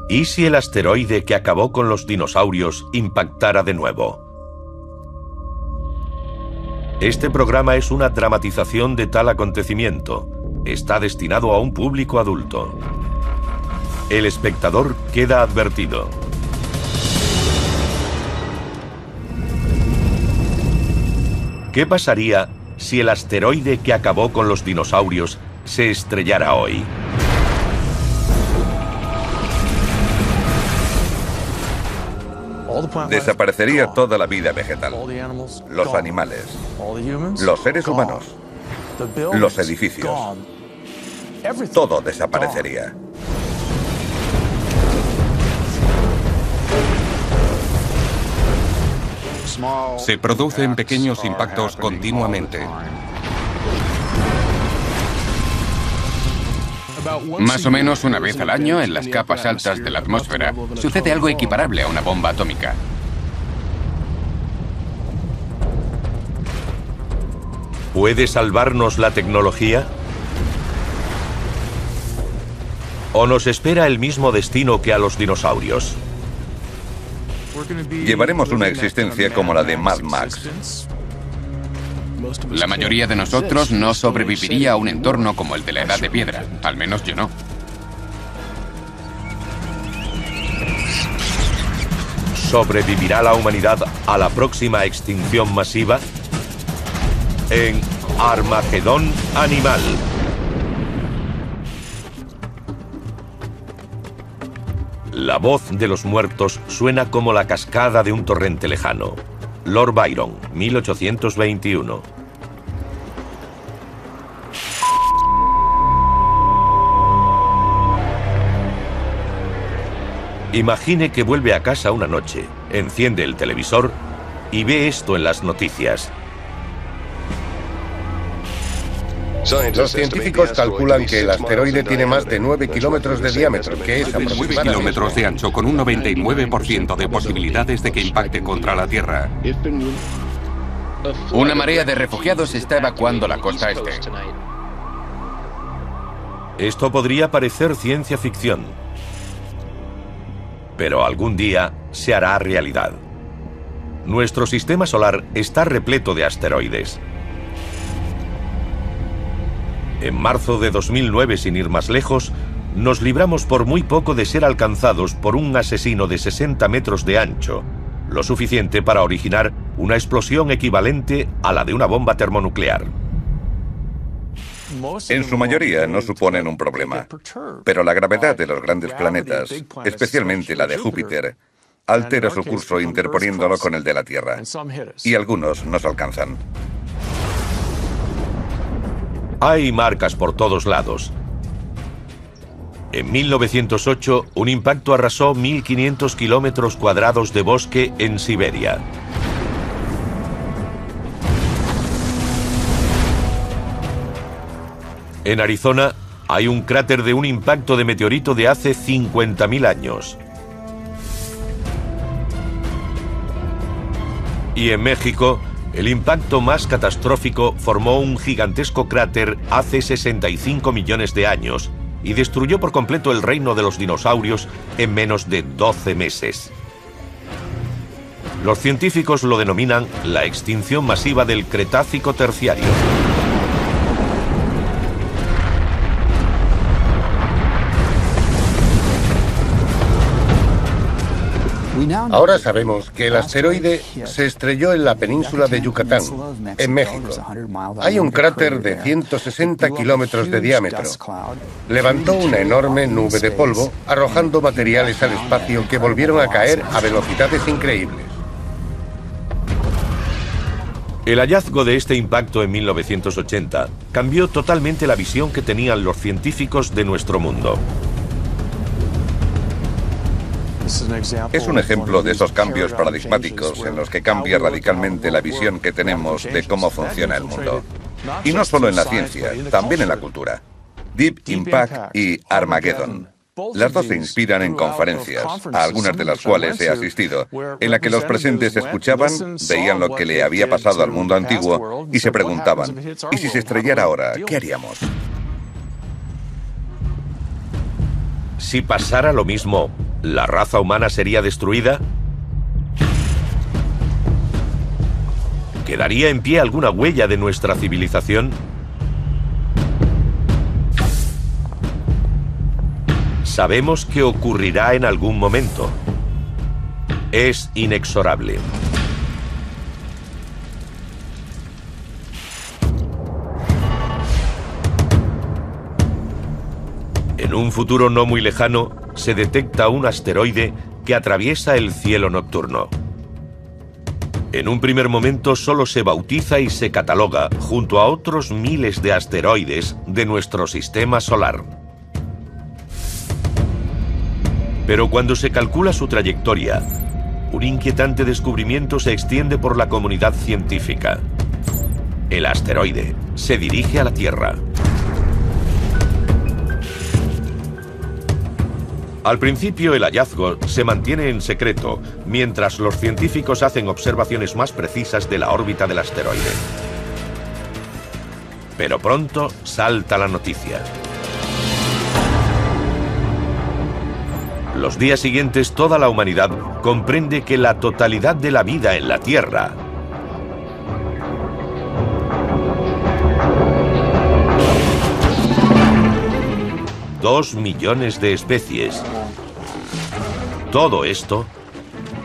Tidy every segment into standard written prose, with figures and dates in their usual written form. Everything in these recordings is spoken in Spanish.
¿Y si el asteroide que acabó con los dinosaurios impactara de nuevo? Este programa es una dramatización de tal acontecimiento. Está destinado a un público adulto. El espectador queda advertido. ¿Qué pasaría si el asteroide que acabó con los dinosaurios se estrellara hoy? Desaparecería toda la vida vegetal, los animales, los seres humanos, los edificios. Todo desaparecería. Se producen pequeños impactos continuamente. Más o menos una vez al año, en las capas altas de la atmósfera, sucede algo equiparable a una bomba atómica. ¿Puede salvarnos la tecnología? ¿O nos espera el mismo destino que a los dinosaurios? Llevaremos una existencia como la de Mad Max. La mayoría de nosotros no sobreviviría a un entorno como el de la Edad de Piedra. Al menos yo no. ¿Sobrevivirá la humanidad a la próxima extinción masiva? En Armagedón Animal. La voz de los muertos suena como la cascada de un torrente lejano. Lord Byron, 1821. Imagine que vuelve a casa una noche, enciende el televisor y ve esto en las noticias. Los científicos calculan que el asteroide tiene más de 9 kilómetros de diámetro, que es 9 aproximadamente kilómetros de ancho, con un 99% de posibilidades de que impacte contra la Tierra. Una marea de refugiados está evacuando la costa este. Esto podría parecer ciencia ficción, pero algún día se hará realidad. Nuestro sistema solar está repleto de asteroides. En marzo de 2009, sin ir más lejos, nos libramos por muy poco de ser alcanzados por un asesino de 60 metros de ancho, lo suficiente para originar una explosión equivalente a la de una bomba termonuclear. En su mayoría no suponen un problema, pero la gravedad de los grandes planetas, especialmente la de Júpiter, altera su curso interponiéndolo con el de la Tierra, y algunos nos alcanzan. Hay marcas por todos lados. En 1908, un impacto arrasó 1.500 kilómetros cuadrados de bosque en Siberia. En Arizona, hay un cráter de un impacto de meteorito de hace 50.000 años. Y en México, el impacto más catastrófico formó un gigantesco cráter hace 65 millones de años y destruyó por completo el reino de los dinosaurios en menos de 12 meses. Los científicos lo denominan la extinción masiva del Cretácico terciario. Ahora sabemos que el asteroide se estrelló en la península de Yucatán, en México. Hay un cráter de 160 kilómetros de diámetro. Levantó una enorme nube de polvo, arrojando materiales al espacio que volvieron a caer a velocidades increíbles. El hallazgo de este impacto en 1980 cambió totalmente la visión que tenían los científicos de nuestro mundo. Es un ejemplo de esos cambios paradigmáticos en los que cambia radicalmente la visión que tenemos de cómo funciona el mundo. Y no solo en la ciencia, también en la cultura. Deep Impact y Armageddon. Las dos se inspiran en conferencias, a algunas de las cuales he asistido, en la que los presentes escuchaban, veían lo que le había pasado al mundo antiguo y se preguntaban, ¿y si se estrellara ahora, qué haríamos? Si pasara lo mismo, ¿la raza humana sería destruida? ¿Quedaría en pie alguna huella de nuestra civilización? Sabemos que ocurrirá en algún momento. Es inexorable. En un futuro no muy lejano, se detecta un asteroide que atraviesa el cielo nocturno. En un primer momento solo se bautiza y se cataloga junto a otros miles de asteroides de nuestro sistema solar. Pero cuando se calcula su trayectoria, un inquietante descubrimiento se extiende por la comunidad científica. El asteroide se dirige a la Tierra. Al principio el hallazgo se mantiene en secreto, mientras los científicos hacen observaciones más precisas de la órbita del asteroide. Pero pronto salta la noticia. Los días siguientes toda la humanidad comprende que la totalidad de la vida en la Tierra ...2 millones de especies. Todo esto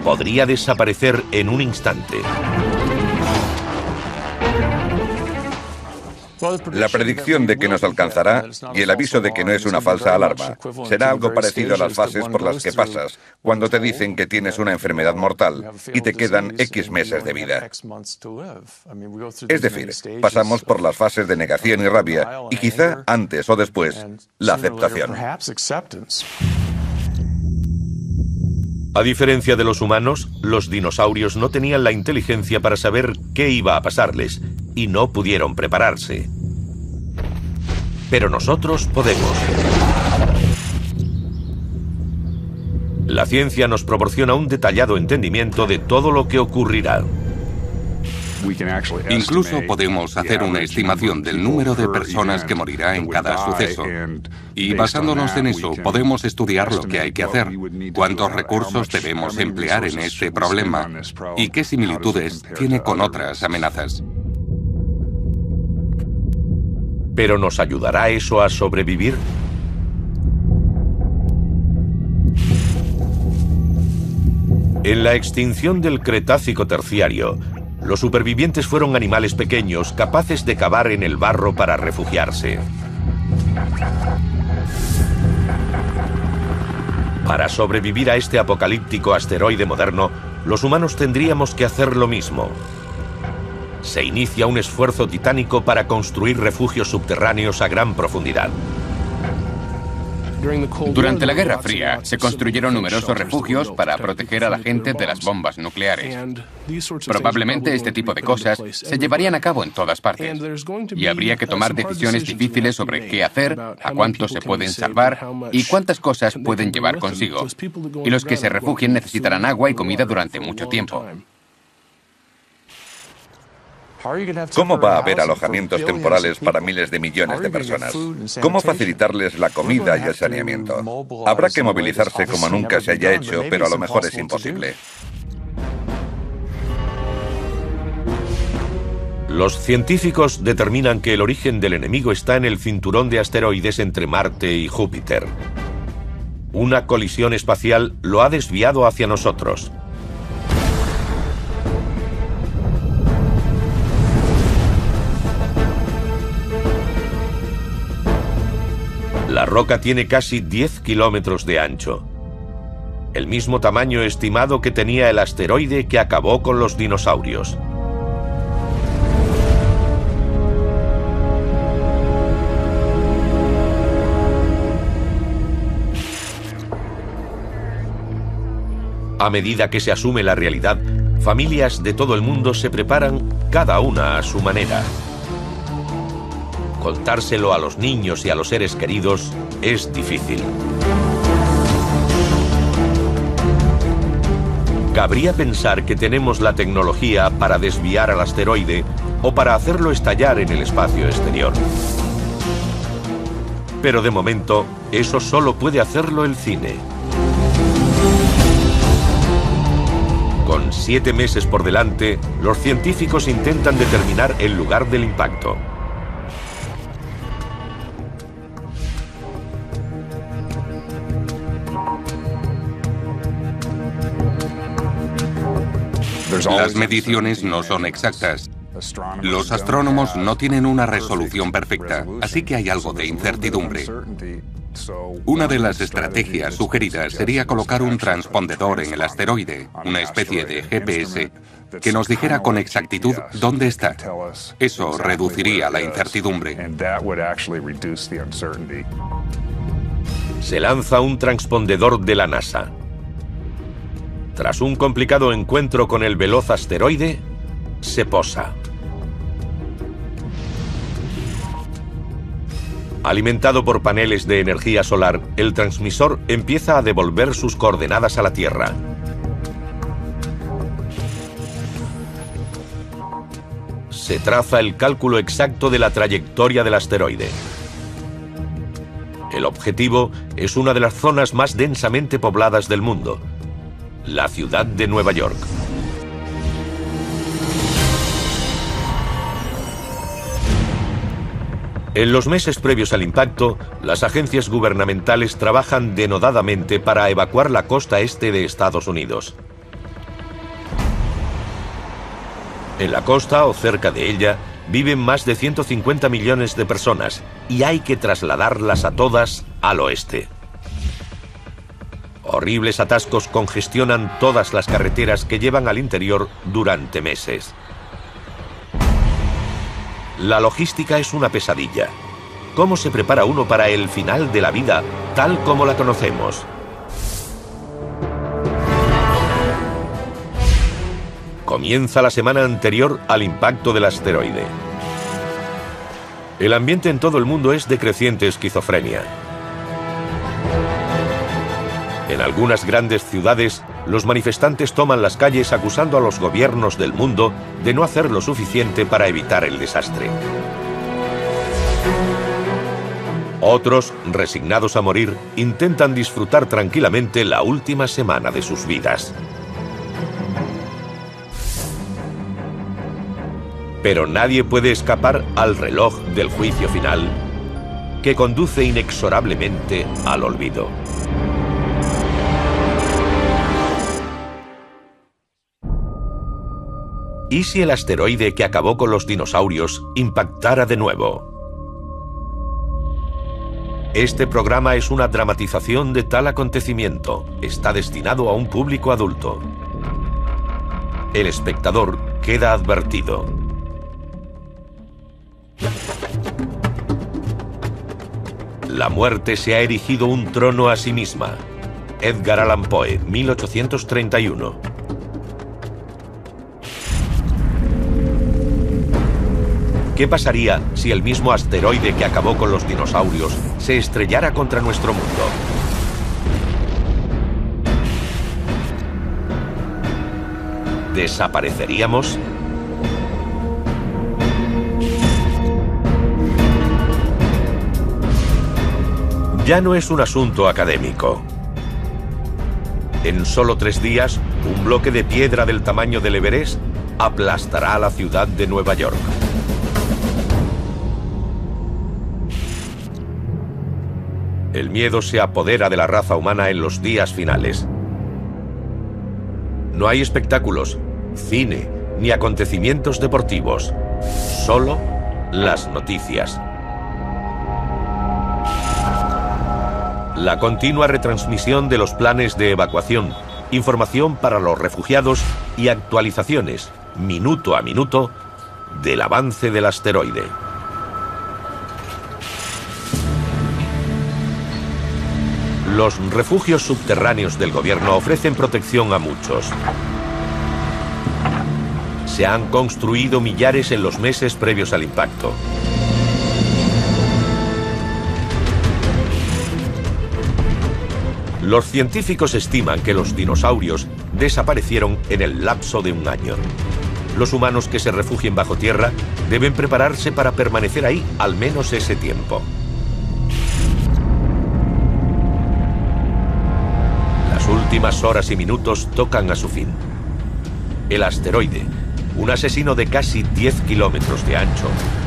podría desaparecer en un instante. La predicción de que nos alcanzará y el aviso de que no es una falsa alarma será algo parecido a las fases por las que pasas cuando te dicen que tienes una enfermedad mortal y te quedan X meses de vida. Es decir, pasamos por las fases de negación y rabia y quizá antes o después la aceptación. A diferencia de los humanos, los dinosaurios no tenían la inteligencia para saber qué iba a pasarles y no pudieron prepararse. Pero nosotros podemos. La ciencia nos proporciona un detallado entendimiento de todo lo que ocurrirá. Incluso podemos hacer una estimación del número de personas que morirá en cada suceso. Y basándonos en eso, podemos estudiar lo que hay que hacer, cuántos recursos debemos emplear en este problema y qué similitudes tiene con otras amenazas. ¿Pero nos ayudará eso a sobrevivir? En la extinción del Cretácico terciario, los supervivientes fueron animales pequeños capaces de cavar en el barro para refugiarse. Para sobrevivir a este apocalíptico asteroide moderno, los humanos tendríamos que hacer lo mismo. Se inicia un esfuerzo titánico para construir refugios subterráneos a gran profundidad. Durante la Guerra Fría se construyeron numerosos refugios para proteger a la gente de las bombas nucleares. Probablemente este tipo de cosas se llevarían a cabo en todas partes. Y habría que tomar decisiones difíciles sobre qué hacer, a cuántos se pueden salvar y cuántas cosas pueden llevar consigo. Y los que se refugien necesitarán agua y comida durante mucho tiempo. ¿Cómo va a haber alojamientos temporales para miles de millones de personas? ¿Cómo facilitarles la comida y el saneamiento? Habrá que movilizarse como nunca se haya hecho, pero a lo mejor es imposible. Los científicos determinan que el origen del enemigo está en el cinturón de asteroides entre Marte y Júpiter. Una colisión espacial lo ha desviado hacia nosotros. La roca tiene casi 10 kilómetros de ancho. El mismo tamaño estimado que tenía el asteroide que acabó con los dinosaurios. A medida que se asume la realidad, familias de todo el mundo se preparan cada una a su manera. Contárselo a los niños y a los seres queridos es difícil. Cabría pensar que tenemos la tecnología para desviar al asteroide o para hacerlo estallar en el espacio exterior. Pero de momento, eso solo puede hacerlo el cine. Con 7 meses por delante, los científicos intentan determinar el lugar del impacto. Las mediciones no son exactas. Los astrónomos no tienen una resolución perfecta, así que hay algo de incertidumbre. Una de las estrategias sugeridas sería colocar un transpondedor en el asteroide, una especie de GPS, que nos dijera con exactitud dónde está. Eso reduciría la incertidumbre. Se lanza un transpondedor de la NASA. Tras un complicado encuentro con el veloz asteroide, se posa. Alimentado por paneles de energía solar, el transmisor empieza a devolver sus coordenadas a la Tierra. Se traza el cálculo exacto de la trayectoria del asteroide. El objetivo es una de las zonas más densamente pobladas del mundo, la ciudad de Nueva York. En los meses previos al impacto, las agencias gubernamentales trabajan denodadamente para evacuar la costa este de Estados Unidos. En la costa o cerca de ella viven más de 150 millones de personas y hay que trasladarlas a todas al oeste. Horribles atascos congestionan todas las carreteras que llevan al interior durante meses. La logística es una pesadilla. ¿Cómo se prepara uno para el final de la vida tal como la conocemos? Comienza la semana anterior al impacto del asteroide. El ambiente en todo el mundo es de creciente esquizofrenia. En algunas grandes ciudades, los manifestantes toman las calles acusando a los gobiernos del mundo de no hacer lo suficiente para evitar el desastre. Otros, resignados a morir, intentan disfrutar tranquilamente la última semana de sus vidas. Pero nadie puede escapar al reloj del juicio final, que conduce inexorablemente al olvido. ¿Y si el asteroide que acabó con los dinosaurios impactara de nuevo? Este programa es una dramatización de tal acontecimiento. Está destinado a un público adulto. El espectador queda advertido. La muerte se ha erigido un trono a sí misma. Edgar Allan Poe, 1831. ¿Qué pasaría si el mismo asteroide que acabó con los dinosaurios se estrellara contra nuestro mundo? ¿Desapareceríamos? Ya no es un asunto académico. En solo 3 días, un bloque de piedra del tamaño del Everest aplastará a la ciudad de Nueva York. El miedo se apodera de la raza humana en los días finales. No hay espectáculos, cine, ni acontecimientos deportivos. Solo las noticias. La continua retransmisión de los planes de evacuación, información para los refugiados y actualizaciones, minuto a minuto, del avance del asteroide. Los refugios subterráneos del gobierno ofrecen protección a muchos. Se han construido millares en los meses previos al impacto. Los científicos estiman que los dinosaurios desaparecieron en el lapso de 1 año. Los humanos que se refugien bajo tierra deben prepararse para permanecer ahí al menos ese tiempo. últimas horas y minutos tocan a su fin. El asteroide, un asesino de casi 10 kilómetros de ancho,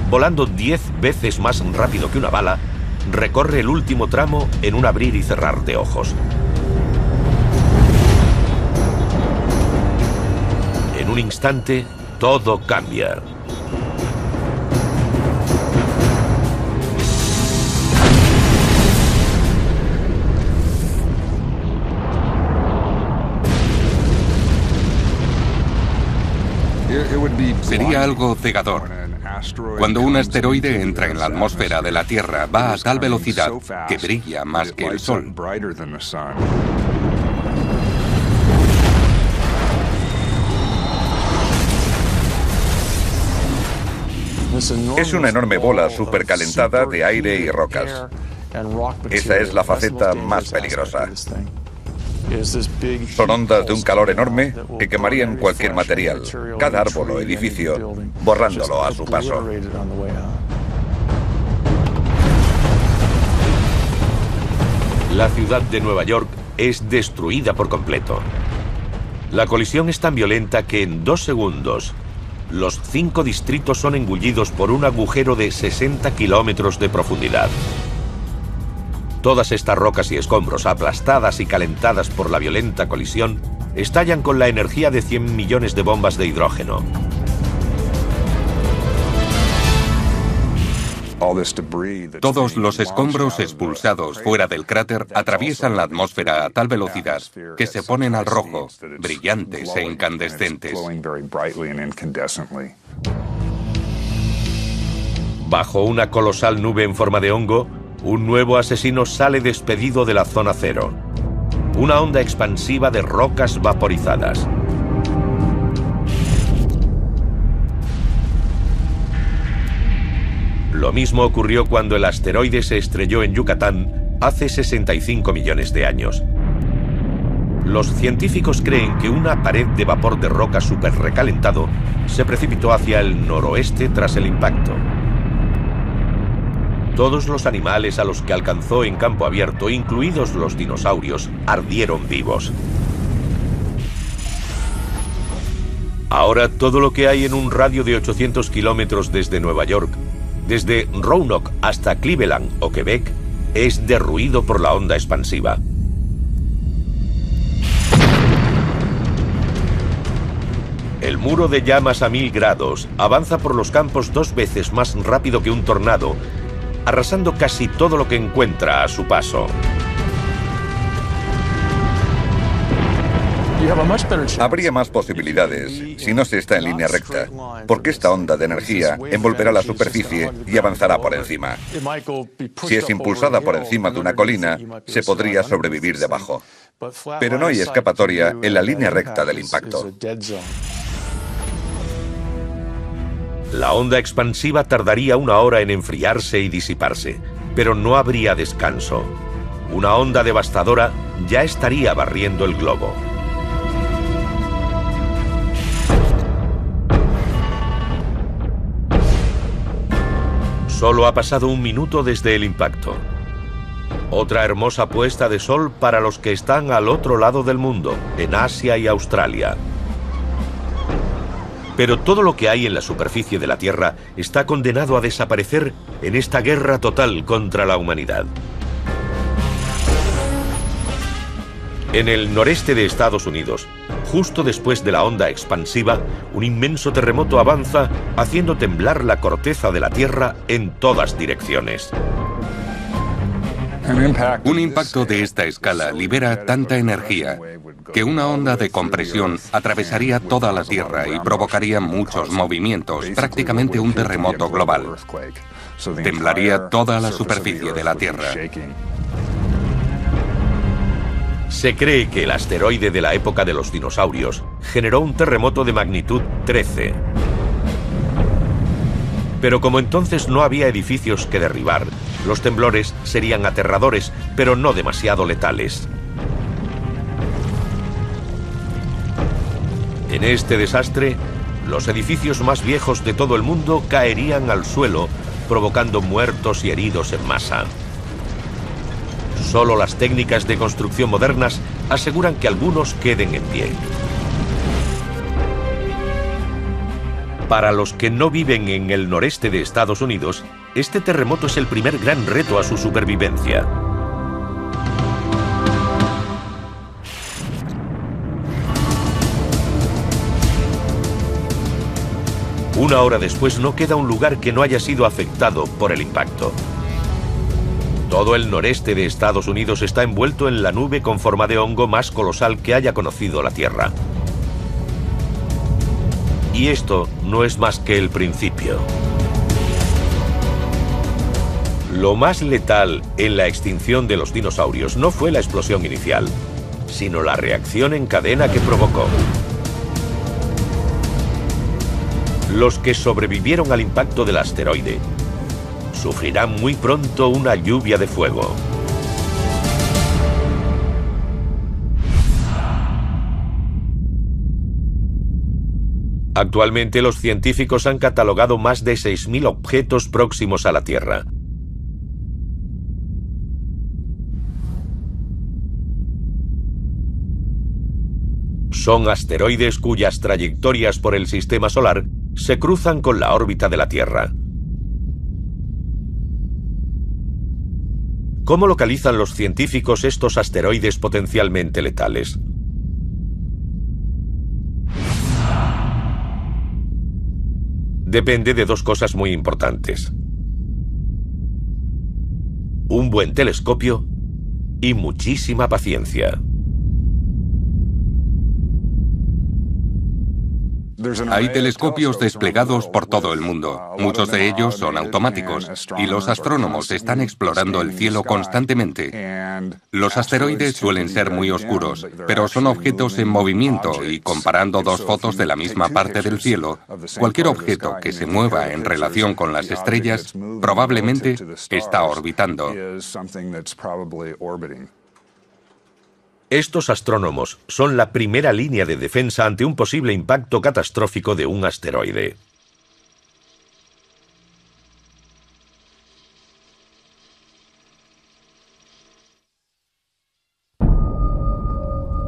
volando 10 veces más rápido que una bala, recorre el último tramo en un abrir y cerrar de ojos. En un instante, todo cambia. Sería algo cegador. Cuando un asteroide entra en la atmósfera de la Tierra, va a tal velocidad que brilla más que el Sol. Es una enorme bola supercalentada de aire y rocas. Esa es la faceta más peligrosa. Son ondas de un calor enorme que quemarían cualquier material, cada árbol o edificio, borrándolo a su paso. La ciudad de Nueva York es destruida por completo. La colisión es tan violenta que en 2 segundos, los 5 distritos son engullidos por un agujero de 60 kilómetros de profundidad. Todas estas rocas y escombros, aplastadas y calentadas por la violenta colisión, estallan con la energía de 100 millones de bombas de hidrógeno. Todos los escombros expulsados fuera del cráter atraviesan la atmósfera a tal velocidad que se ponen al rojo, brillantes e incandescentes. Bajo una colosal nube en forma de hongo, un nuevo asesino sale despedido de la zona cero. Una onda expansiva de rocas vaporizadas. Lo mismo ocurrió cuando el asteroide se estrelló en Yucatán hace 65 millones de años. Los científicos creen que una pared de vapor de roca súper recalentado se precipitó hacia el noroeste tras el impacto. Todos los animales a los que alcanzó en campo abierto, incluidos los dinosaurios, ardieron vivos. Ahora todo lo que hay en un radio de 800 kilómetros desde Nueva York, desde Roanoke hasta Cleveland o Quebec, es derruido por la onda expansiva. El muro de llamas a 1000 grados avanza por los campos 2 veces más rápido que un tornado, arrasando casi todo lo que encuentra a su paso. Habría más posibilidades si no se está en línea recta, porque esta onda de energía envolverá la superficie y avanzará por encima. Si es impulsada por encima de una colina, se podría sobrevivir debajo. Pero no hay escapatoria en la línea recta del impacto. La onda expansiva tardaría 1 hora en enfriarse y disiparse, pero no habría descanso. Una onda devastadora ya estaría barriendo el globo. Solo ha pasado 1 minuto desde el impacto. Otra hermosa puesta de sol para los que están al otro lado del mundo, en Asia y Australia. Pero todo lo que hay en la superficie de la Tierra está condenado a desaparecer en esta guerra total contra la humanidad. En el noreste de Estados Unidos, justo después de la onda expansiva, un inmenso terremoto avanza haciendo temblar la corteza de la Tierra en todas direcciones. Un impacto de esta escala libera tanta energía que una onda de compresión atravesaría toda la Tierra y provocaría muchos movimientos, prácticamente un terremoto global. Temblaría toda la superficie de la Tierra. Se cree que el asteroide de la época de los dinosaurios generó un terremoto de magnitud 13. Pero como entonces no había edificios que derribar, los temblores serían aterradores, pero no demasiado letales. En este desastre, los edificios más viejos de todo el mundo caerían al suelo, provocando muertos y heridos en masa. Solo las técnicas de construcción modernas aseguran que algunos queden en pie. Para los que no viven en el noreste de Estados Unidos, este terremoto es el primer gran reto a su supervivencia. Una hora después no queda un lugar que no haya sido afectado por el impacto. Todo el noreste de Estados Unidos está envuelto en la nube con forma de hongo más colosal que haya conocido la Tierra. Y esto no es más que el principio. Lo más letal en la extinción de los dinosaurios no fue la explosión inicial, sino la reacción en cadena que provocó. Los que sobrevivieron al impacto del asteroide sufrirán muy pronto una lluvia de fuego. Actualmente los científicos han catalogado más de 6.000 objetos próximos a la Tierra. Son asteroides cuyas trayectorias por el sistema solar se cruzan con la órbita de la Tierra. ¿Cómo localizan los científicos estos asteroides potencialmente letales? Depende de dos cosas muy importantes: un buen telescopio y muchísima paciencia. Hay telescopios desplegados por todo el mundo. Muchos de ellos son automáticos y los astrónomos están explorando el cielo constantemente. Los asteroides suelen ser muy oscuros, pero son objetos en movimiento y comparando dos fotos de la misma parte del cielo, cualquier objeto que se mueva en relación con las estrellas probablemente está orbitando. Estos astrónomos son la primera línea de defensa ante un posible impacto catastrófico de un asteroide.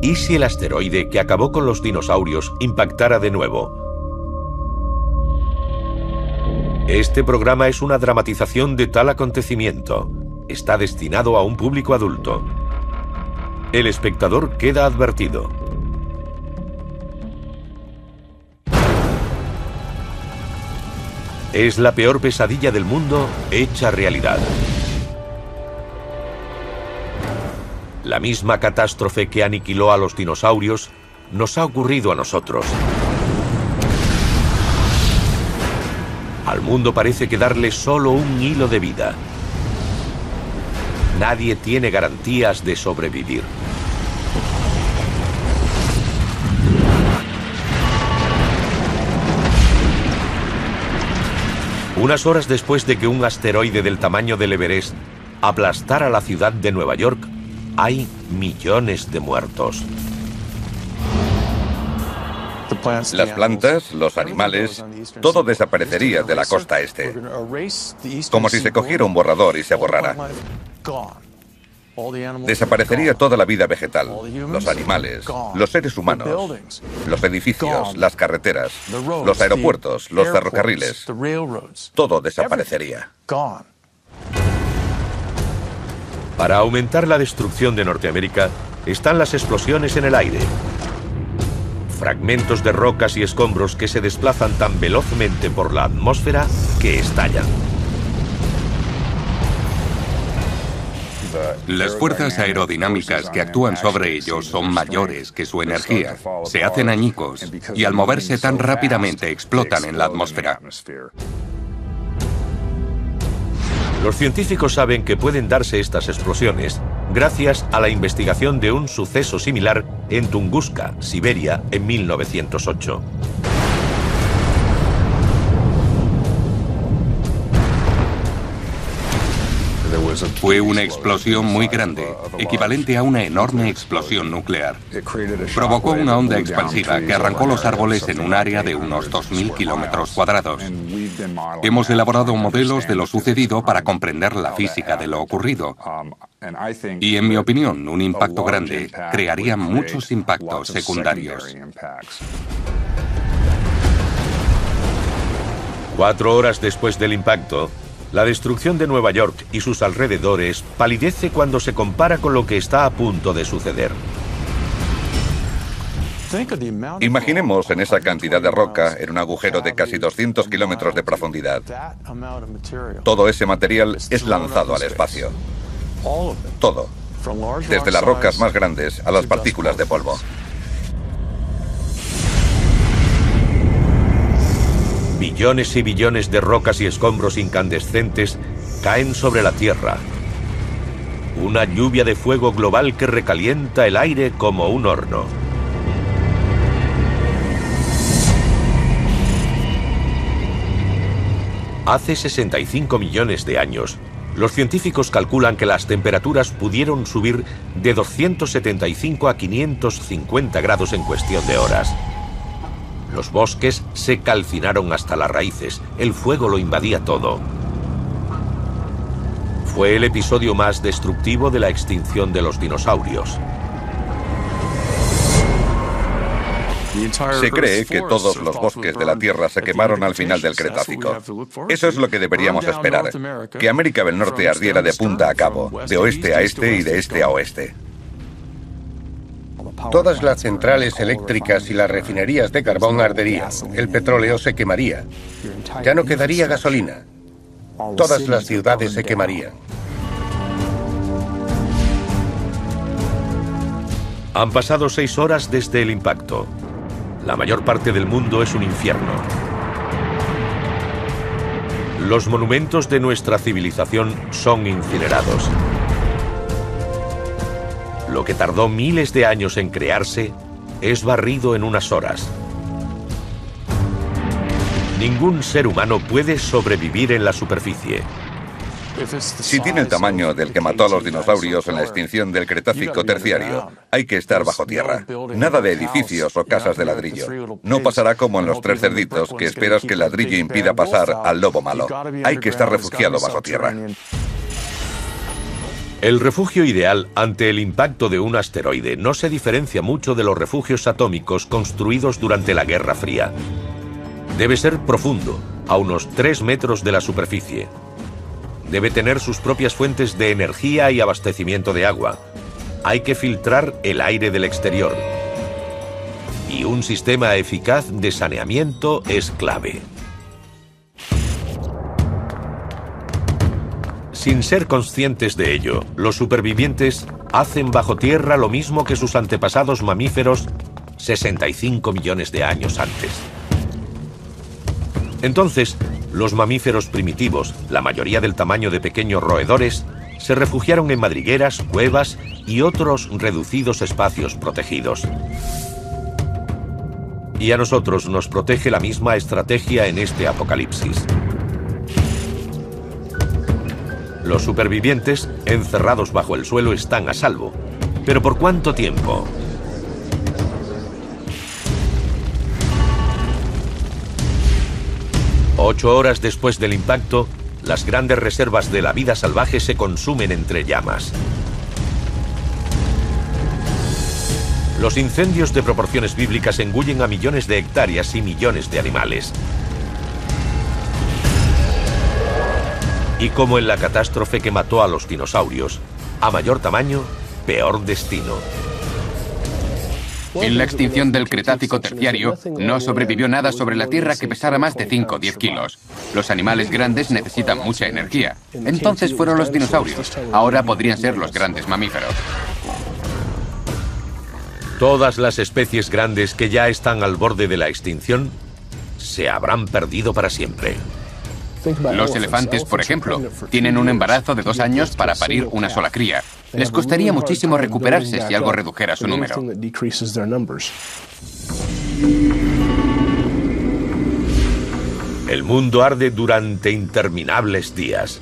¿Y si el asteroide que acabó con los dinosaurios impactara de nuevo? Este programa es una dramatización de tal acontecimiento. Está destinado a un público adulto. El espectador queda advertido. Es la peor pesadilla del mundo hecha realidad. La misma catástrofe que aniquiló a los dinosaurios nos ha ocurrido a nosotros. Al mundo parece quedarle solo un hilo de vida. Nadie tiene garantías de sobrevivir. Unas horas después de que un asteroide del tamaño del Everest aplastara la ciudad de Nueva York, hay millones de muertos. Las plantas, los animales, todo desaparecería de la costa este. Como si se cogiera un borrador y se borrara. Desaparecería toda la vida vegetal, los animales, los seres humanos, los edificios, las carreteras, los aeropuertos, los ferrocarriles. Todo desaparecería. Para aumentar la destrucción de Norteamérica están las explosiones en el aire. Fragmentos de rocas y escombros que se desplazan tan velozmente por la atmósfera que estallan. Las fuerzas aerodinámicas que actúan sobre ellos son mayores que su energía. Se hacen añicos y al moverse tan rápidamente explotan en la atmósfera. Los científicos saben que pueden darse estas explosiones gracias a la investigación de un suceso similar en Tunguska, Siberia, en 1908. Fue una explosión muy grande, equivalente a una enorme explosión nuclear. Provocó una onda expansiva que arrancó los árboles en un área de unos 2.000 kilómetros cuadrados. Hemos elaborado modelos de lo sucedido para comprender la física de lo ocurrido. Y en mi opinión, un impacto grande crearía muchos impactos secundarios. 4 horas después del impacto, la destrucción de Nueva York y sus alrededores palidece cuando se compara con lo que está a punto de suceder. Imaginemos en esa cantidad de roca en un agujero de casi 200 kilómetros de profundidad. Todo ese material es lanzado al espacio. Todo. Desde las rocas más grandes a las partículas de polvo. Billones y billones de rocas y escombros incandescentes caen sobre la Tierra. Una lluvia de fuego global que recalienta el aire como un horno. Hace 65 millones de años, los científicos calculan que las temperaturas pudieron subir de 275 a 550 grados en cuestión de horas. Los bosques se calcinaron hasta las raíces, el fuego lo invadía todo. Fue el episodio más destructivo de la extinción de los dinosaurios. Se cree que todos los bosques de la Tierra se quemaron al final del Cretácico. Eso es lo que deberíamos esperar, que América del Norte ardiera de punta a cabo, de oeste a este y de este a oeste. Todas las centrales eléctricas y las refinerías de carbón arderían. El petróleo se quemaría. Ya no quedaría gasolina. Todas las ciudades se quemarían. Han pasado 6 horas desde el impacto. La mayor parte del mundo es un infierno. Los monumentos de nuestra civilización son incinerados. Lo que tardó miles de años en crearse es barrido en unas horas. Ningún ser humano puede sobrevivir en la superficie. Si tiene el tamaño del que mató a los dinosaurios en la extinción del Cretácico terciario, hay que estar bajo tierra. Nada de edificios o casas de ladrillo. No pasará como en Los Tres Cerditos, que esperas que el ladrillo impida pasar al lobo malo. Hay que estar refugiado bajo tierra. El refugio ideal ante el impacto de un asteroide no se diferencia mucho de los refugios atómicos construidos durante la Guerra Fría. Debe ser profundo, a unos 3 metros de la superficie. Debe tener sus propias fuentes de energía y abastecimiento de agua. Hay que filtrar el aire del exterior. Y un sistema eficaz de saneamiento es clave. Sin ser conscientes de ello, los supervivientes hacen bajo tierra lo mismo que sus antepasados mamíferos 65 millones de años antes. Entonces, los mamíferos primitivos, la mayoría del tamaño de pequeños roedores, se refugiaron en madrigueras, cuevas y otros reducidos espacios protegidos. Y a nosotros nos protege la misma estrategia en este apocalipsis. Los supervivientes, encerrados bajo el suelo, están a salvo. ¿Pero por cuánto tiempo? Ocho horas después del impacto, las grandes reservas de la vida salvaje se consumen entre llamas. Los incendios de proporciones bíblicas engullen a millones de hectáreas y millones de animales. Y como en la catástrofe que mató a los dinosaurios, a mayor tamaño, peor destino. En la extinción del Cretácico terciario, no sobrevivió nada sobre la Tierra que pesara más de 5 o 10 kilos. Los animales grandes necesitan mucha energía. Entonces fueron los dinosaurios. Ahora podrían ser los grandes mamíferos. Todas las especies grandes que ya están al borde de la extinción se habrán perdido para siempre. Los elefantes, por ejemplo, tienen un embarazo de 2 años para parir una sola cría. Les costaría muchísimo recuperarse si algo redujera su número. El mundo arde durante interminables días.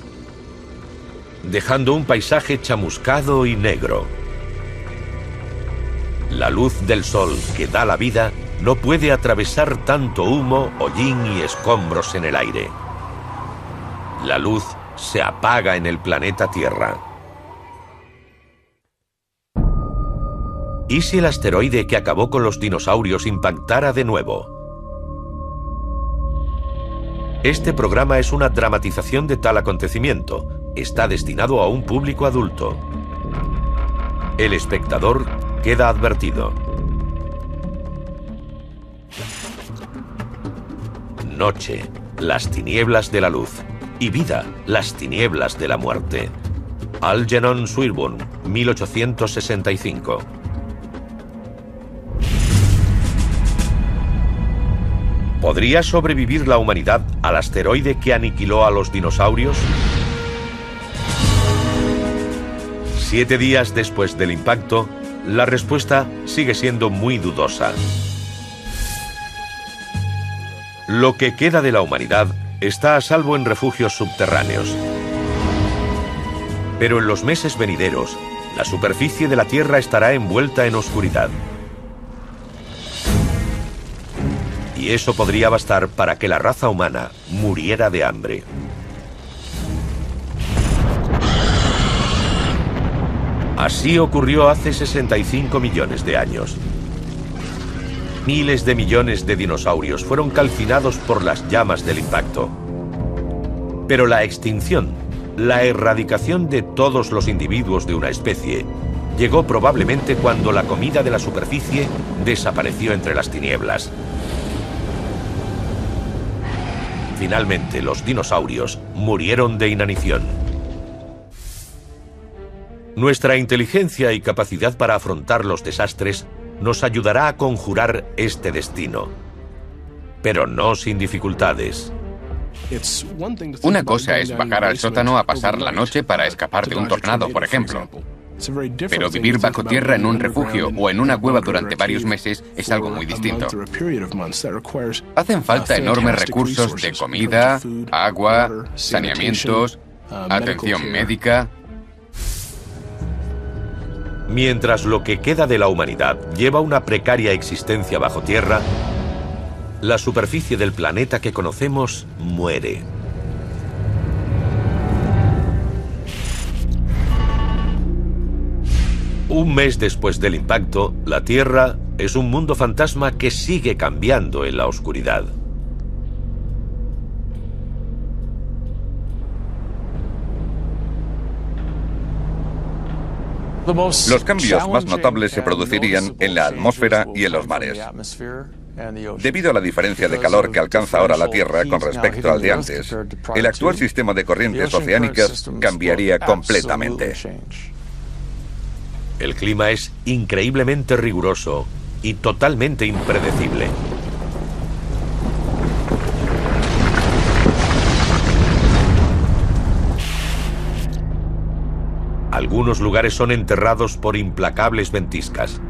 dejando un paisaje chamuscado y negro. La luz del sol que da la vida no puede atravesar tanto humo, hollín y escombros en el aire. La luz se apaga en el planeta Tierra. ¿Y si el asteroide que acabó con los dinosaurios impactara de nuevo? Este programa es una dramatización de tal acontecimiento. Está destinado a un público adulto. El espectador queda advertido. Noche, las tinieblas de la luz. Y vida, las tinieblas de la muerte. Algernon Swinburne, 1865. ¿Podría sobrevivir la humanidad al asteroide que aniquiló a los dinosaurios? 7 días después del impacto, la respuesta sigue siendo muy dudosa. Lo que queda de la humanidad está a salvo en refugios subterráneos. Pero en los meses venideros, la superficie de la Tierra estará envuelta en oscuridad. Y eso podría bastar para que la raza humana muriera de hambre. Así ocurrió hace 65 millones de años. Miles de millones de dinosaurios fueron calcinados por las llamas del impacto. Pero la extinción, la erradicación de todos los individuos de una especie, llegó probablemente cuando la comida de la superficie desapareció entre las tinieblas. Finalmente, los dinosaurios murieron de inanición. Nuestra inteligencia y capacidad para afrontar los desastres nos ayudará a conjurar este destino, pero no sin dificultades. Una cosa es bajar al sótano a pasar la noche para escapar de un tornado, por ejemplo. Pero vivir bajo tierra en un refugio o en una cueva durante varios meses es algo muy distinto. Hacen falta enormes recursos de comida, agua, saneamientos, atención médica. Mientras lo que queda de la humanidad lleva una precaria existencia bajo tierra, la superficie del planeta que conocemos muere. Un mes después del impacto, la Tierra es un mundo fantasma que sigue cambiando en la oscuridad. Los cambios más notables se producirían en la atmósfera y en los mares. Debido a la diferencia de calor que alcanza ahora la Tierra con respecto al de antes, el actual sistema de corrientes oceánicas cambiaría completamente. El clima es increíblemente riguroso y totalmente impredecible. Algunos lugares son enterrados por implacables ventiscas.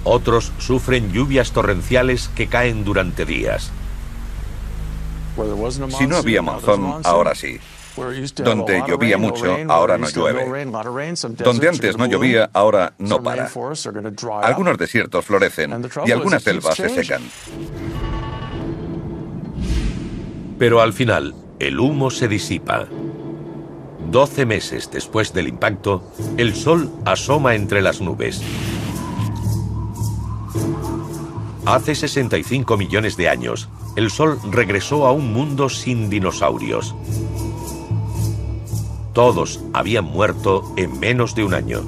Otros sufren lluvias torrenciales que caen durante días. Si no había monzón, ahora sí. Donde llovía mucho, ahora no llueve. Donde antes no llovía, ahora no para. Algunos desiertos florecen y algunas selvas se secan. Pero al final, el humo se disipa. 12 meses después del impacto, el Sol asoma entre las nubes. Hace 65 millones de años, el Sol regresó a un mundo sin dinosaurios. Todos habían muerto en menos de un año.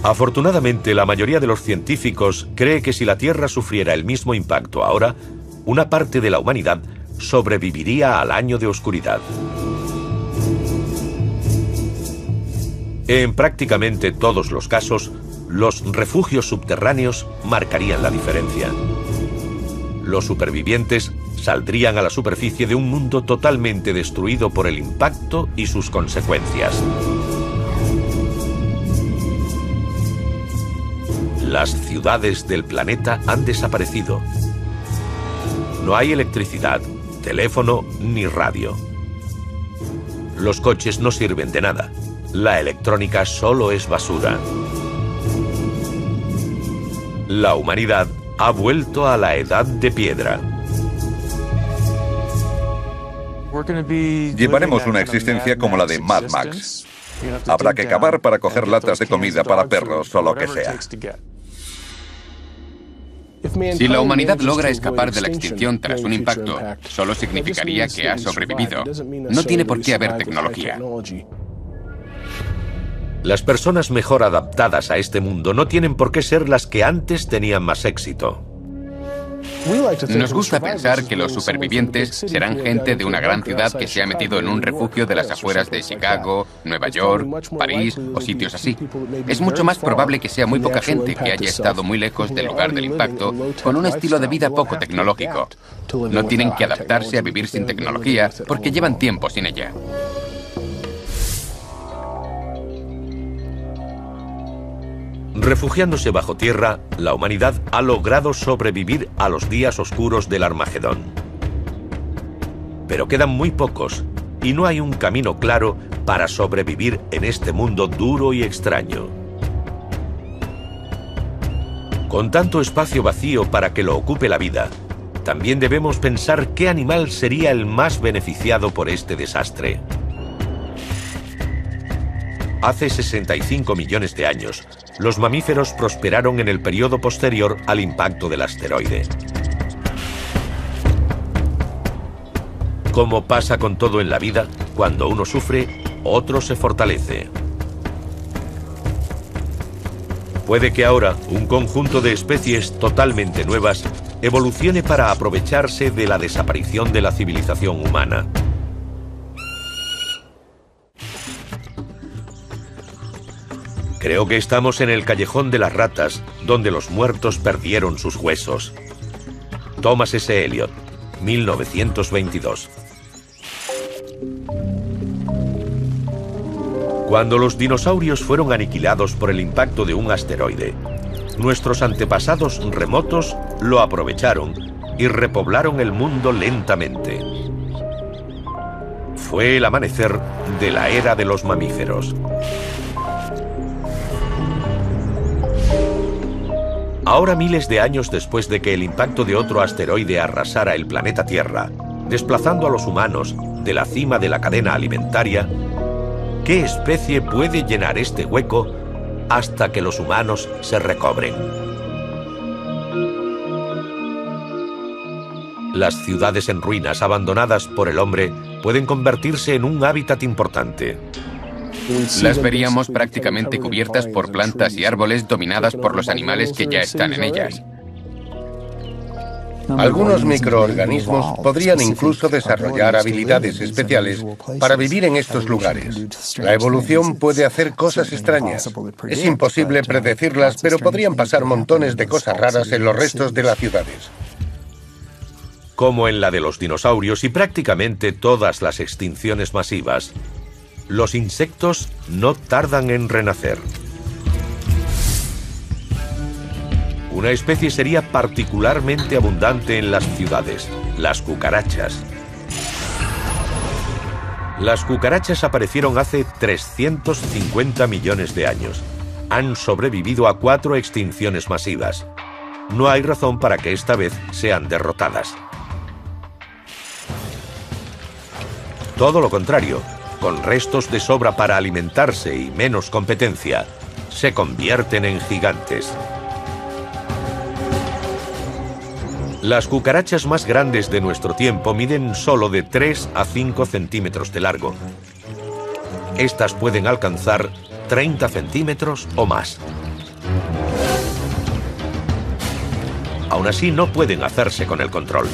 Afortunadamente, la mayoría de los científicos cree que si la Tierra sufriera el mismo impacto ahora, una parte de la humanidad sobreviviría al año de oscuridad. En prácticamente todos los casos, los refugios subterráneos marcarían la diferencia. Los supervivientes saldrían a la superficie de un mundo totalmente destruido por el impacto y sus consecuencias. Las ciudades del planeta han desaparecido. No hay electricidad, teléfono ni radio. Los coches no sirven de nada. La electrónica solo es basura. La humanidad ha vuelto a la edad de piedra. Llevaremos una existencia como la de Mad Max. Habrá que cavar para coger latas de comida para perros o lo que sea. Si la humanidad logra escapar de la extinción tras un impacto, solo significaría que ha sobrevivido. No tiene por qué haber tecnología. Las personas mejor adaptadas a este mundo no tienen por qué ser las que antes tenían más éxito. Nos gusta pensar que los supervivientes serán gente de una gran ciudad que se ha metido en un refugio de las afueras de Chicago, Nueva York, París o sitios así. Es mucho más probable que sea muy poca gente que haya estado muy lejos del lugar del impacto, con un estilo de vida poco tecnológico. No tienen que adaptarse a vivir sin tecnología porque llevan tiempo sin ella. Refugiándose bajo tierra, la humanidad ha logrado sobrevivir a los días oscuros del Armagedón. Pero quedan muy pocos, y no hay un camino claro para sobrevivir en este mundo duro y extraño. Con tanto espacio vacío para que lo ocupe la vida, también debemos pensar qué animal sería el más beneficiado por este desastre. Hace 65 millones de años, los mamíferos prosperaron en el periodo posterior al impacto del asteroide. Como pasa con todo en la vida, cuando uno sufre, otro se fortalece. Puede que ahora un conjunto de especies totalmente nuevas evolucione para aprovecharse de la desaparición de la civilización humana. Creo que estamos en el callejón de las ratas, donde los muertos perdieron sus huesos. Thomas S. Eliot, 1922. Cuando los dinosaurios fueron aniquilados por el impacto de un asteroide, nuestros antepasados remotos lo aprovecharon y repoblaron el mundo lentamente. Fue el amanecer de la era de los mamíferos. Ahora, miles de años después de que el impacto de otro asteroide arrasara el planeta Tierra, desplazando a los humanos de la cima de la cadena alimentaria, ¿qué especie puede llenar este hueco hasta que los humanos se recobren? Las ciudades en ruinas abandonadas por el hombre pueden convertirse en un hábitat importante. Las veríamos prácticamente cubiertas por plantas y árboles dominadas por los animales que ya están en ellas. Algunos microorganismos podrían incluso desarrollar habilidades especiales para vivir en estos lugares. La evolución puede hacer cosas extrañas. Es imposible predecirlas, pero podrían pasar montones de cosas raras en los restos de las ciudades. Como en la de los dinosaurios y prácticamente todas las extinciones masivas, los insectos no tardan en renacer. Una especie sería particularmente abundante en las ciudades: las cucarachas. Las cucarachas aparecieron hace 350 millones de años. Han sobrevivido a 4 extinciones masivas. No hay razón para que esta vez sean derrotadas. Todo lo contrario. Con restos de sobra para alimentarse y menos competencia, se convierten en gigantes. Las cucarachas más grandes de nuestro tiempo miden solo de 3 a 5 centímetros de largo. Estas pueden alcanzar 30 centímetros o más. Aún así, no pueden hacerse con el control.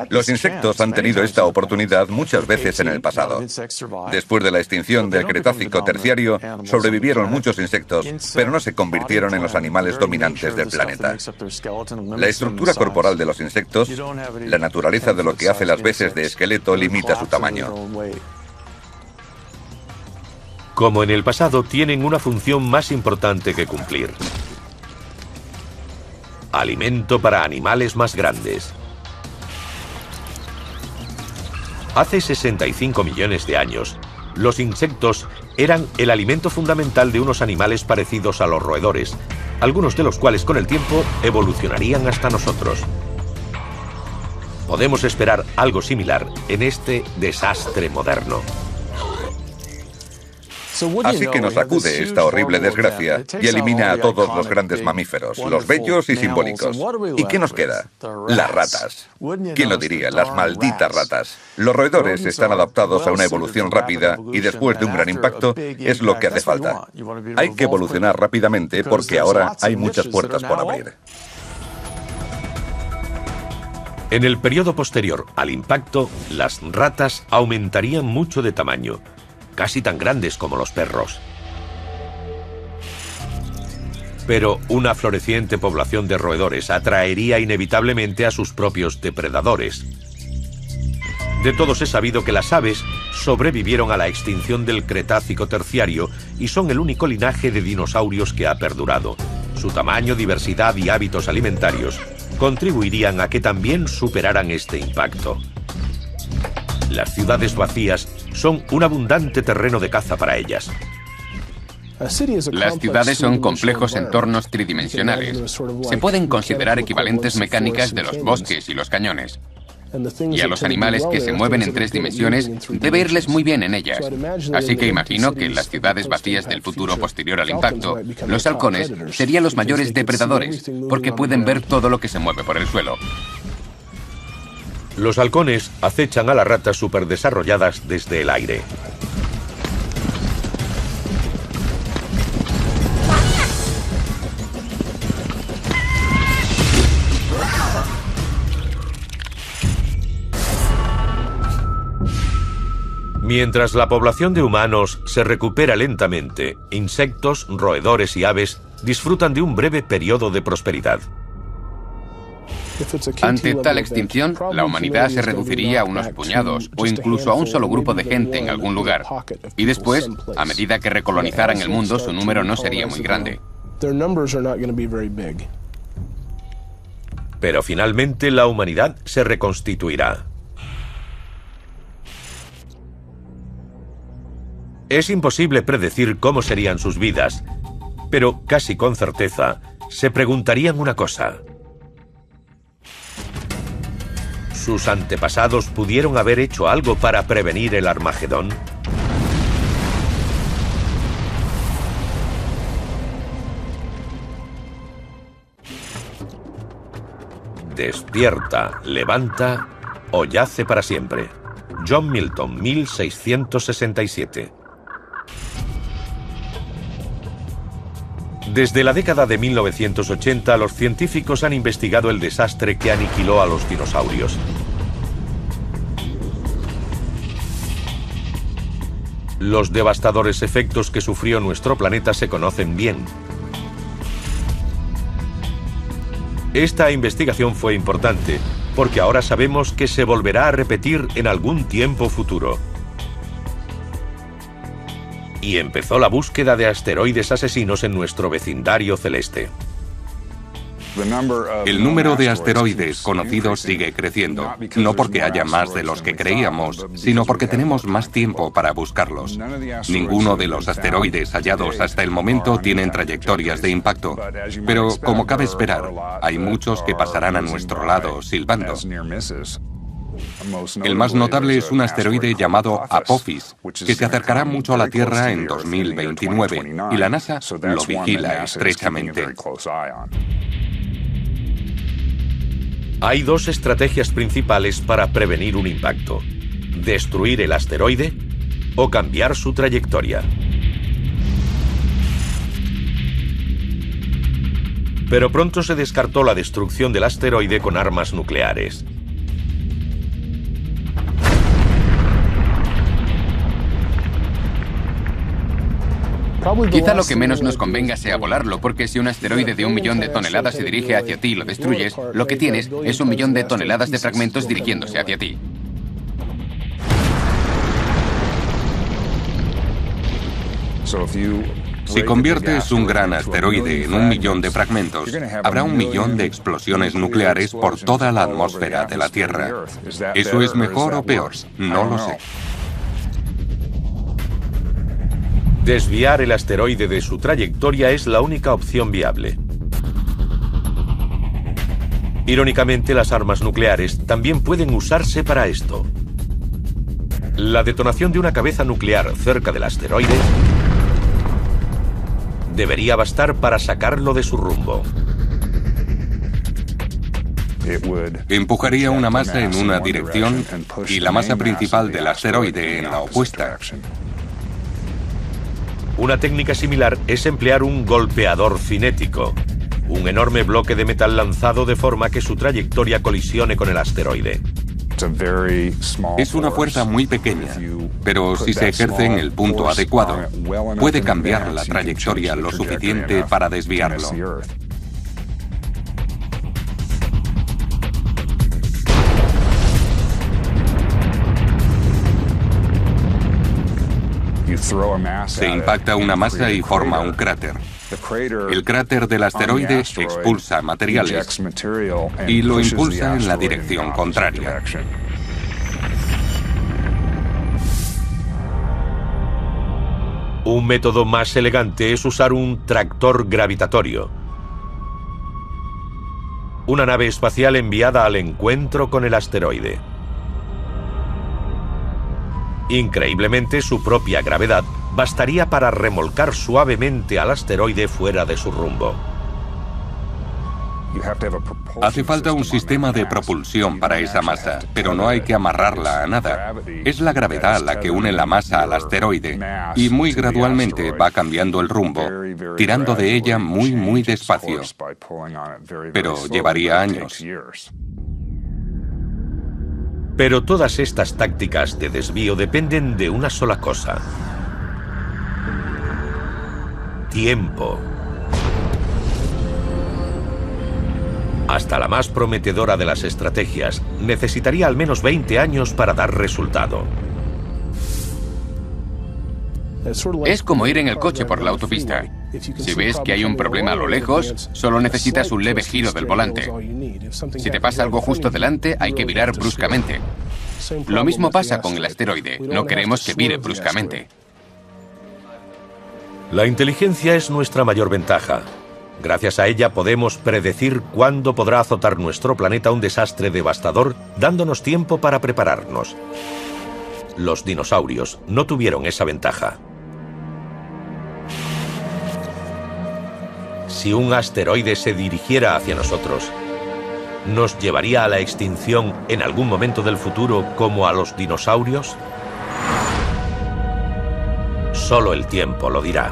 Los insectos han tenido esta oportunidad muchas veces en el pasado. Después de la extinción del Cretácico terciario, sobrevivieron muchos insectos, pero no se convirtieron en los animales dominantes del planeta. La estructura corporal de los insectos, la naturaleza de lo que hace las veces de esqueleto, limita su tamaño. Como en el pasado, tienen una función más importante que cumplir. alimento para animales más grandes. Hace 65 millones de años, los insectos eran el alimento fundamental de unos animales parecidos a los roedores, algunos de los cuales con el tiempo evolucionarían hasta nosotros. Podemos esperar algo similar en este desastre moderno. Así que nos sacude esta horrible desgracia y elimina a todos los grandes mamíferos, los bellos y simbólicos. ¿Y qué nos queda? Las ratas. ¿Quién lo diría? Las malditas ratas. Los roedores están adaptados a una evolución rápida y después de un gran impacto es lo que hace falta. Hay que evolucionar rápidamente porque ahora hay muchas puertas por abrir. En el periodo posterior al impacto, las ratas aumentarían mucho de tamaño, casi tan grandes como los perros. Pero una floreciente población de roedores atraería inevitablemente a sus propios depredadores. De todos es sabido que las aves sobrevivieron a la extinción del Cretácico terciario y son el único linaje de dinosaurios que ha perdurado. Su tamaño, diversidad y hábitos alimentarios contribuirían a que también superaran este impacto. Las ciudades vacías son un abundante terreno de caza para ellas. Las ciudades son complejos entornos tridimensionales. Se pueden considerar equivalentes mecánicas de los bosques y los cañones. Y a los animales que se mueven en 3 dimensiones debe irles muy bien en ellas. Así que imagino que en las ciudades vacías del futuro posterior al impacto, los halcones serían los mayores depredadores, porque pueden ver todo lo que se mueve por el suelo. Los halcones acechan a las ratas superdesarrolladas desde el aire. Mientras la población de humanos se recupera lentamente, insectos, roedores y aves disfrutan de un breve periodo de prosperidad. Ante tal extinción, la humanidad se reduciría a unos puñados o incluso a un solo grupo de gente en algún lugar. Y después, a medida que recolonizaran el mundo, su número no sería muy grande. Pero finalmente la humanidad se reconstituirá. Es imposible predecir cómo serían sus vidas, pero casi con certeza se preguntarían una cosa. ¿Sus antepasados pudieron haber hecho algo para prevenir el Armagedón? Despierta, levanta o yace para siempre. John Milton, 1667. Desde la década de 1980, los científicos han investigado el desastre que aniquiló a los dinosaurios. Los devastadores efectos que sufrió nuestro planeta se conocen bien. Esta investigación fue importante, porque ahora sabemos que se volverá a repetir en algún tiempo futuro. Y empezó la búsqueda de asteroides asesinos en nuestro vecindario celeste. El número de asteroides conocidos sigue creciendo, no porque haya más de los que creíamos, sino porque tenemos más tiempo para buscarlos. Ninguno de los asteroides hallados hasta el momento tienen trayectorias de impacto, pero como cabe esperar, hay muchos que pasarán a nuestro lado silbando. El más notable es un asteroide llamado Apophis, que se acercará mucho a la Tierra en 2029, y la NASA lo vigila estrechamente. Hay 2 estrategias principales para prevenir un impacto: destruir el asteroide o cambiar su trayectoria. Pero pronto se descartó la destrucción del asteroide con armas nucleares. Quizá lo que menos nos convenga sea volarlo, porque si un asteroide de 1 millón de toneladas se dirige hacia ti y lo destruyes, lo que tienes es 1 millón de toneladas de fragmentos dirigiéndose hacia ti. Si conviertes un gran asteroide en 1 millón de fragmentos, habrá 1 millón de explosiones nucleares por toda la atmósfera de la Tierra. ¿Eso es mejor o peor? No lo sé. Desviar el asteroide de su trayectoria es la única opción viable. Irónicamente, las armas nucleares también pueden usarse para esto. La detonación de una cabeza nuclear cerca del asteroide debería bastar para sacarlo de su rumbo. Empujaría una masa en una dirección y la masa principal del asteroide en la opuesta. Una técnica similar es emplear un golpeador cinético, un enorme bloque de metal lanzado de forma que su trayectoria colisione con el asteroide. Es una fuerza muy pequeña, pero si se ejerce en el punto adecuado, puede cambiar la trayectoria lo suficiente para desviarlo. Se impacta una masa y forma un cráter. El cráter del asteroide expulsa materiales y lo impulsa en la dirección contraria. Un método más elegante es usar un tractor gravitatorio. Una nave espacial enviada al encuentro con el asteroide. Increíblemente, su propia gravedad bastaría para remolcar suavemente al asteroide fuera de su rumbo. Hace falta un sistema de propulsión para esa masa, pero no hay que amarrarla a nada. Es la gravedad la que une la masa al asteroide y muy gradualmente va cambiando el rumbo, tirando de ella muy despacio. Pero llevaría años. Pero todas estas tácticas de desvío dependen de una sola cosa: tiempo. Hasta la más prometedora de las estrategias necesitaría al menos 20 años para dar resultado. Es como ir en el coche por la autopista. Si ves que hay un problema a lo lejos, solo necesitas un leve giro del volante. Si te pasa algo justo delante, hay que virar bruscamente. Lo mismo pasa con el asteroide. No queremos que vire bruscamente. La inteligencia es nuestra mayor ventaja. Gracias a ella podemos predecir cuándo podrá azotar nuestro planeta un desastre devastador, dándonos tiempo para prepararnos. Los dinosaurios no tuvieron esa ventaja. Si un asteroide se dirigiera hacia nosotros, ¿nos llevaría a la extinción en algún momento del futuro como a los dinosaurios? Solo el tiempo lo dirá.